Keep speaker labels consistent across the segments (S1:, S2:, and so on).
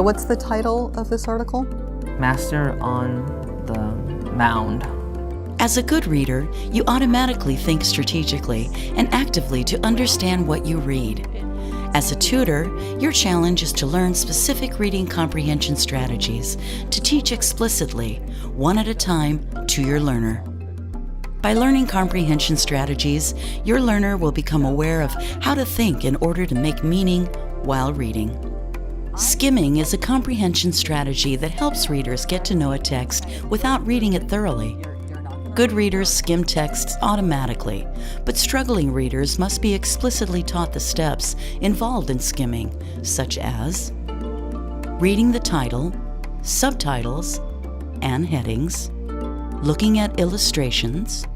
S1: So what's the title of this article?
S2: Master on the Mound.
S3: As a good reader, you automatically think strategically and actively to understand what you read. As a tutor, your challenge is to learn specific reading comprehension strategies to teach explicitly, one at a time, to your learner. By learning comprehension strategies, your learner will become aware of how to think in order to make meaning while reading. Skimming is a comprehension strategy that helps readers get to know a text without reading it thoroughly. Good readers skim texts automatically, but struggling readers must be explicitly taught the steps involved in skimming, such as reading the title, subtitles, and headings, looking at illustrations,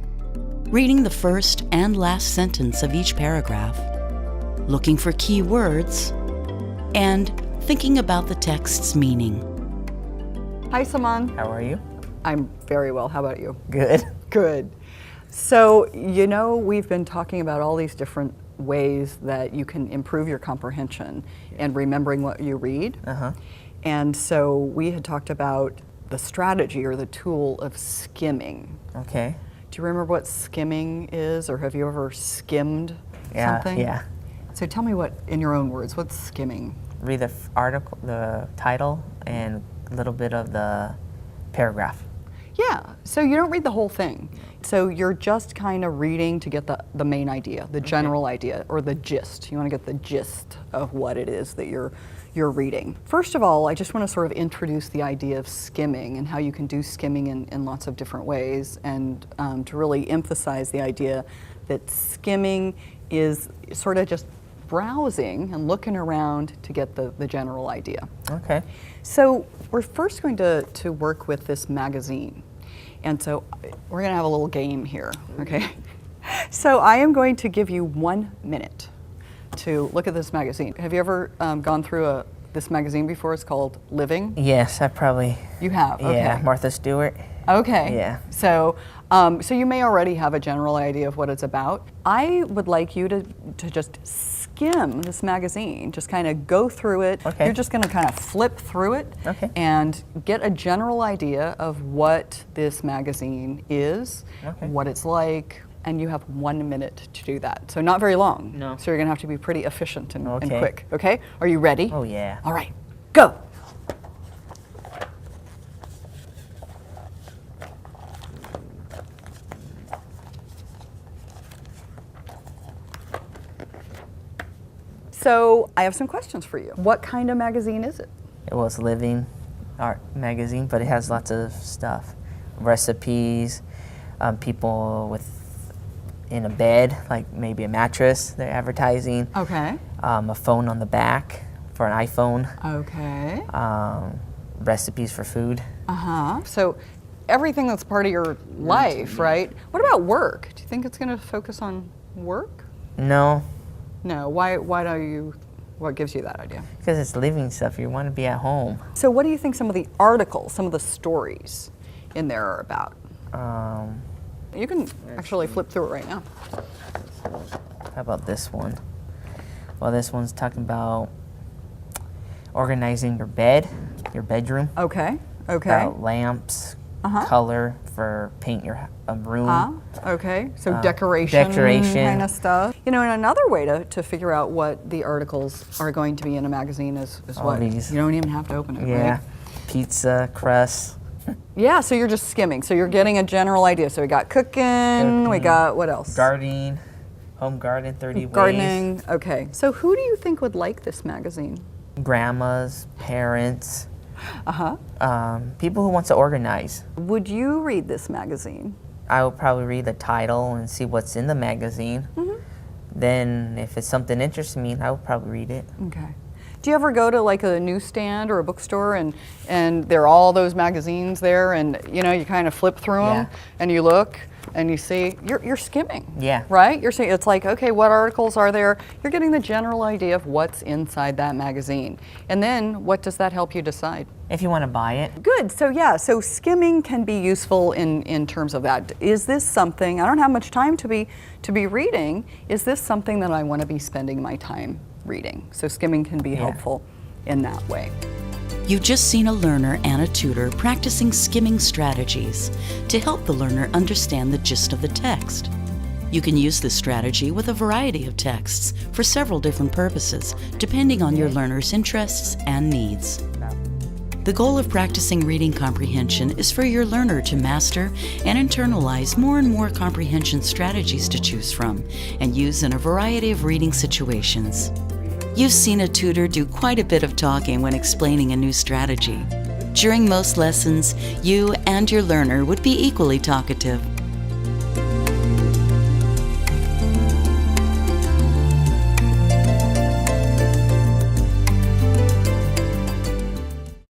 S3: reading the first and last sentence of each paragraph, looking for key words, and thinking about the text's meaning.
S1: Hi, Saman.
S2: How are you?
S1: I'm very well. How about you?
S2: Good.
S1: Good. So, you know, we've been talking about all these different ways that you can improve your comprehension and remembering what you read. And so we had talked about the strategy or the tool of skimming.
S2: Okay.
S1: Do you remember what skimming is, or have you ever skimmed something?
S2: Yeah.
S1: So tell me what, in your own words, what's skimming?
S2: Read the article, the title, and a little bit of the paragraph.
S1: Yeah, so you don't read the whole thing. So you're just kind of reading to get the main idea, the general idea, or the gist. You want to get the gist of what it is that you're reading. First of all, I just want to sort of introduce the idea of skimming and how you can do skimming in lots of different ways, and to really emphasize the idea that skimming is sort of just browsing and looking around to get the general idea.
S2: Okay.
S1: So we're first going to work with this magazine. And so we're going to have a little game here, okay? So I am going to give you 1 minute to look at this magazine. Have you ever gone through this magazine before? It's called Living.
S2: Yes, I probably.
S1: You have, okay.
S2: Yeah, Martha Stewart.
S1: Okay.
S2: Yeah.
S1: So, so you may already have a general idea of what it's about. I would like you to just skim this magazine, just kind of go through it.
S2: Okay.
S1: You're just going to kind of flip through it and get a general idea of what this magazine is, what it's like, and you have 1 minute to do that. So not very long.
S2: No.
S1: So you're going to have to be pretty efficient and quick. Okay? Are you ready?
S2: Oh, yeah.
S1: All right. Go. So I have some questions for you. What kind of magazine is it?
S2: It was Living art magazine, but it has lots of stuff. Recipes, people in a bed, like maybe a mattress they're advertising.
S1: Okay.
S2: A phone on the back for an iPhone.
S1: Okay.
S2: Recipes for food.
S1: So everything that's part of your life, right? What about work? Do you think it's going to focus on work?
S2: No.
S1: No. Why do you? What gives you that idea?
S2: Because it's living stuff. You want to be at home.
S1: So what do you think some of the articles, some of the stories in there are about? You can actually flip through it right now.
S2: How about this one? Well, this one's talking about organizing your bed, your bedroom.
S1: Okay. Okay.
S2: About lamps, color for paint your room.
S1: Okay. So decoration kind of stuff. You know, and another way to figure out what the articles are going to be in a magazine is what?
S2: These.
S1: You don't even have to open it,
S2: Yeah.
S1: right?
S2: Pizza, crust.
S1: Yeah, so you're just skimming. So you're getting a general idea. So we got cooking, we got what else?
S2: Gardening, home garden 30
S1: Gardening,
S2: ways.
S1: okay. So who do you think would like this magazine?
S2: Grandmas, parents, people who want to organize.
S1: Would you read this magazine?
S2: I would probably read the title and see what's in the magazine. Then if it's something interesting me, I would probably read it.
S1: Okay. Do you ever go to like a newsstand or a bookstore and there are all those magazines there, and you know, you kind of flip through them and you look and you see, you're skimming.
S2: Yeah.
S1: Right? You're seeing, it's like, okay, what articles are there? You're getting the general idea of what's inside that magazine. And then what does that help you decide?
S2: If you want to buy it.
S1: Good. So yeah, so skimming can be useful in terms of that. Is this something, I don't have much time to be reading, is this something that I want to be spending my time reading? So skimming can be helpful in that way.
S3: You've just seen a learner and a tutor practicing skimming strategies to help the learner understand the gist of the text. You can use this strategy with a variety of texts for several different purposes, depending on your learner's interests and needs. The goal of practicing reading comprehension is for your learner to master and internalize more and more comprehension strategies to choose from and use in a variety of reading situations. You've seen a tutor do quite a bit of talking when explaining a new strategy. During most lessons, you and your learner would be equally talkative,